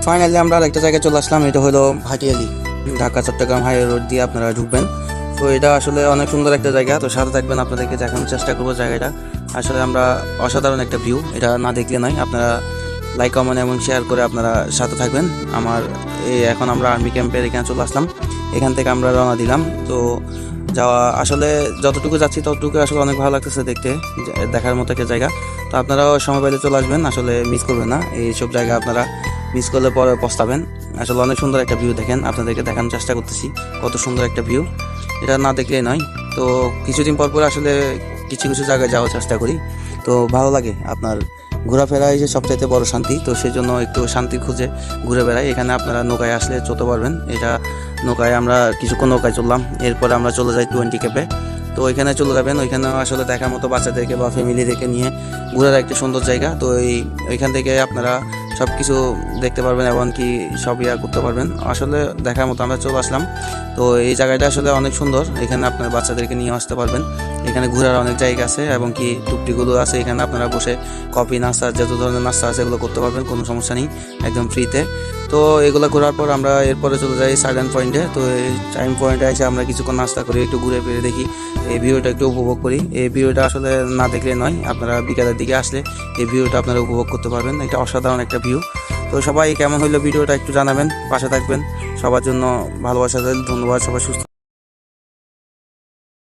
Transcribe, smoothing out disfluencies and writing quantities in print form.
Finally আমরা আরেকটা জায়গায় চলে আসলাম, এটা হলো ভাটিয়ালি। ঢাকা চট্টগ্রাম হাইওয়ে রোড দিয়ে আপনারা ঢুকবেন। তো এটা আসলে অনেক সুন্দর একটা জায়গা, তো সাথে থাকবেন, আপনাদেরকে দেখানোর চেষ্টা করবো জায়গাটা। আসলে আমরা অসাধারণ একটা ভিউ, এটা না দেখলে নয়। আপনারা লাইক কমেন্ট এবং শেয়ার করে আপনারা সাথে থাকবেন। এখন আমরা আর্মি ক্যাম্পের এখানে চলে আসলাম, এখান থেকে আমরা রওনা দিলাম। তো যাওয়া আসলে যতটুকু যাচ্ছি ততটুকু আসলে অনেক ভালো লাগতেছে দেখতে, দেখার মতো একটা জায়গা। তো আপনারাও সময় পেলে চলে আসবেন, আসলে মিস করবেন না। এইসব জায়গা আপনারা মিস করলে পরে পস্তাবেন। আসলে অনেক সুন্দর একটা ভিউ, দেখেন, আপনাদেরকে দেখানোর চেষ্টা করতেছি কত সুন্দর একটা ভিউ, এটা না দেখলেই নয়। তো কিছুদিন পর পর আসলে কিছু কিছু জায়গায় যাওয়ার চেষ্টা করি, তো ভালো লাগে। আপনার ঘোরাফেরা যে সবচাইতে বড় শান্তি, তো সেই জন্য একটু শান্তি খুঁজে ঘুরে বেড়াই। এখানে আপনারা নৌকায় আসলে চলতে পারবেন। এটা নৌকায় আমরা কিছুক্ষণ নৌকায় চললাম, এরপরে আমরা চলে যাই 20 ক্যাপে। তো ওইখানে চলে যাবেন, ওইখানে আসলে দেখার মতো বাচ্চাদেরকে বা ফ্যামিলিদেরকে নিয়ে ঘোরার একটা সুন্দর জায়গা। তো ওইখান থেকে আপনারা সব কিছু দেখতে পারবেন এবং কি সব করতে পারবেন। আসলে দেখার মতো আমরা চলে আসলাম। তো এই জায়গাটা আসলে অনেক সুন্দর, এখানে আপনার বাচ্চাদেরকে নিয়ে আসতে পারবেন। এখানে ঘোরার অনেক জায়গা আছে এবং কি টুকটিগুলো আছে, এখানে আপনারা বসে কফি নাস্তা যত ধরনের নাস্তা আছে এগুলো করতে পারবেন, কোনো সমস্যা নেই, একদম ফ্রিতে। তো এগুলো ঘোরার পর আমরা এরপরে চলে যাই সাইলেন্ট পয়েন্টে। তো এই টাইম পয়েন্টে এসে আমরা কিছুক্ষণ নাস্তা করি, একটু ঘুরে ফিরে দেখি, এই ভিউটা একটু উপভোগ করি। এই ভিউটা আসলে না দেখলে নয়, আপনারা বিকালের দিকে আসলে এই ভিউটা আপনারা উপভোগ করতে পারবেন, এটা অসাধারণ একটা ভিউ। তো সবাই কেমন হইলো ভিডিওটা একটু জানাবেন, পাশে থাকবেন। সবার জন্য ভালোবাসা, ধন্যবাদ। সবাই সুস্থ